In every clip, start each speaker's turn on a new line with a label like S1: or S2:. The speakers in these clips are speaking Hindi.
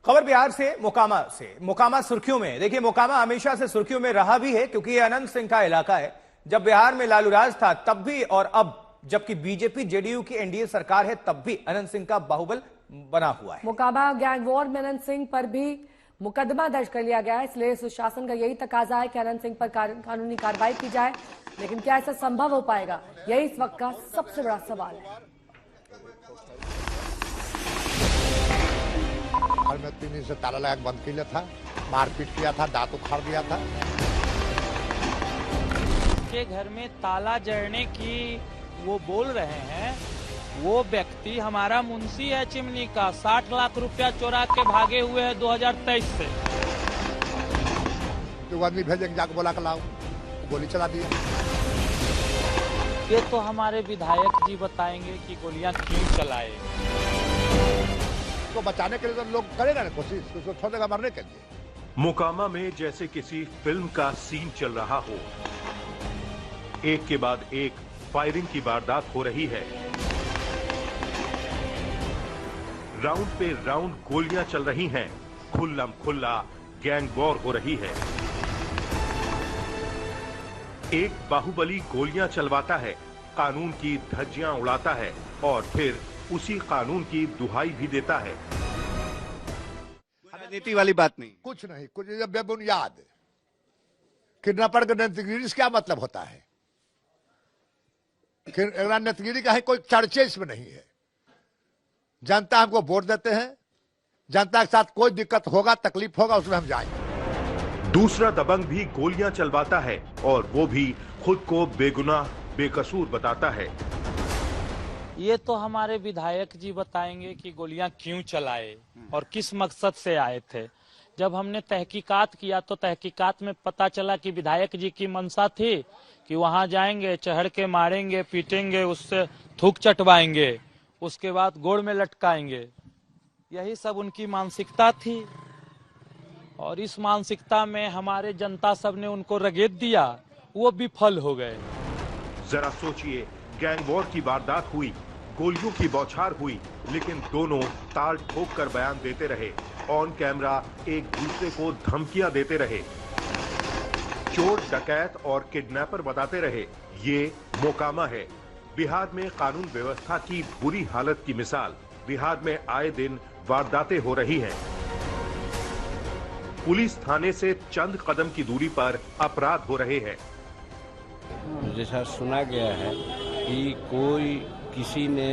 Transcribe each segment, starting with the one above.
S1: खबर बिहार से मोकामा सुर्खियों में। देखिए, मोकामा हमेशा से सुर्खियों में रहा भी है क्योंकि ये अनंत सिंह का इलाका है। जब बिहार में लालू राज था तब भी और अब जबकि बीजेपी जेडीयू की एनडीए सरकार है तब भी अनंत सिंह का बाहुबल बना हुआ है।
S2: मोकामा गैंग वॉर में अनंत सिंह पर भी मुकदमा दर्ज कर लिया गया है, इसलिए सुशासन का यही तकाजा है कि अनंत सिंह पर कानूनी कार्रवाई की जाए। लेकिन क्या ऐसा संभव हो पाएगा, यही इस वक्त का सबसे बड़ा सवाल है।
S3: घर में 3 दिन से ताला लगा बंद किया था, मारपीट किया था, दांत उखाड़ दिया था।
S4: के घर में ताला जड़ने की वो बोल रहे हैं, वो व्यक्ति हमारा मुंशी है चिमनी का, 60 लाख रुपया चोरा के भागे हुए हैं 2023 से।
S3: तो आदमी भेजेंगे, जाकर बोला कर लाओ, गोली चला दिया।
S4: ये तो हमारे विधायक जी बताएंगे कि गोलियां क्यों चलाए।
S3: तो बचाने के लिए तो लोग करेगा ना कोशिश, उसको छोड़ देगा मरने के लिए।
S5: मोकामा में जैसे किसी फिल्म का सीन चल रहा हो, एक के बाद एक फायरिंग की वारदात हो रही है। राउंड पे राउंड गोलियां चल रही हैं, खुल्लम खुल्ला गैंग वॉर हो रही है। एक बाहुबली गोलियां चलवाता है, कानून की धज्जियां उड़ाता है और फिर उसी कानून की दुहाई भी देता है।
S6: राजनीति वाली बात नहीं,
S3: कुछ नहीं, कुछ बेबुनियाद किडनैपर का नेतगिरी से क्या मतलब होता है? नेतगिरी का है, कोई चर्चा इसमें नहीं है। जनता हमको वोट देते हैं, जनता के साथ कोई दिक्कत होगा, तकलीफ होगा, उसमें हम जाएंगे।
S5: दूसरा दबंग भी गोलियां चलवाता है और वो भी खुद को बेगुनाह बेकसूर बताता है।
S4: ये तो हमारे विधायक जी बताएंगे कि गोलियां क्यों चलाए और किस मकसद से आए थे। जब हमने तहकीकात किया तो तहकीकात में पता चला कि विधायक जी की मंशा थी कि वहां जाएंगे, चढ़ के मारेंगे, पीटेंगे, उससे थूक चटवाएंगे, उसके बाद गोड़ में लटकाएंगे। यही सब उनकी मानसिकता थी और इस मानसिकता में हमारे जनता सब ने उनको रगेद दिया, वो विफल हो गए।
S5: जरा सोचिए, गैंग वॉर की वारदात हुई, गोलियों की बौछार हुई, लेकिन दोनों ताल ठोक कर बयान देते रहे, ऑन कैमरा एक दूसरे को धमकियां देते रहे, चोर डकैत और किडनैपर बताते रहे। ये मोकामा है, बिहार में कानून व्यवस्था की बुरी हालत की मिसाल। बिहार में आए दिन वारदातें हो रही हैं। पुलिस थाने से चंद कदम की दूरी पर अपराध हो रहे हैं।
S7: जैसा सुना गया है कि कोई किसी ने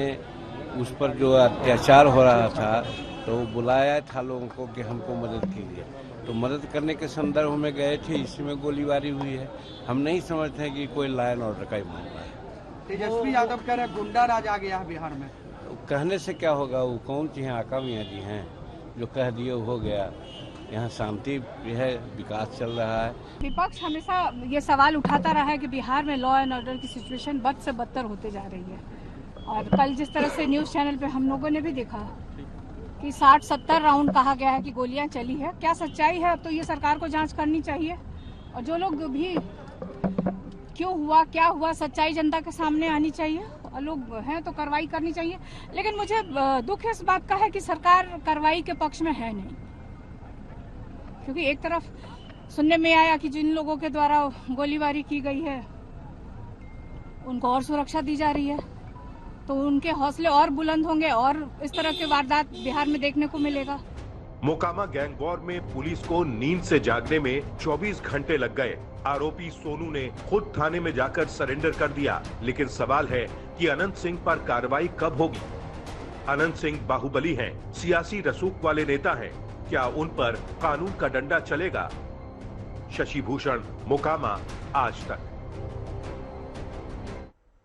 S7: उस पर जो अत्याचार हो रहा था तो बुलाया था लोगों को कि हमको मदद कीजिए, तो मदद करने के संदर्भ में गए थे, इसी में गोलीबारी हुई है। हम नहीं समझते हैं कि कोई लायन ऑर्डर का ही मामला है।
S6: तेजस्वी यादव कह रहे गुंडा राज आ गया है बिहार में।
S7: कहने से क्या होगा, वो कौन सी हैं? आका मियाँ जी हैं, जो कह दिए हो गया। यहाँ शांति है, विकास चल रहा है।
S8: विपक्ष हमेशा ये सवाल उठाता रहा है कि बिहार में लॉ एंड ऑर्डर की सिचुएशन बद से बदतर होते जा रही है। और कल जिस तरह से न्यूज़ चैनल पे हम लोगों ने भी देखा कि 60-70 राउंड कहा गया है कि गोलियां चली है, क्या सच्चाई है? अब तो ये सरकार को जांच करनी चाहिए और जो लोग भी क्यों हुआ, क्या हुआ, सच्चाई जनता के सामने आनी चाहिए और लोग हैं तो कार्रवाई करनी चाहिए। लेकिन मुझे दुख इस बात का है कि सरकार कार्रवाई के पक्ष में है नहीं, क्योंकि एक तरफ सुनने में आया कि जिन लोगों के द्वारा गोलीबारी की गई है उनको और सुरक्षा दी जा रही है, तो उनके हौसले और बुलंद होंगे और इस तरह के वारदात बिहार में देखने को मिलेगा।
S5: मोकामा गैंग वॉर में पुलिस को नींद से जागने में 24 घंटे लग गए। आरोपी सोनू ने खुद थाने में जाकर सरेंडर कर दिया, लेकिन सवाल है कि अनंत सिंह पर कार्रवाई कब होगी? अनंत सिंह बाहुबली हैं, सियासी रसूख वाले नेता हैं, क्या उन पर कानून का डंडा चलेगा? शशि भूषण, मोकामा, आज तक।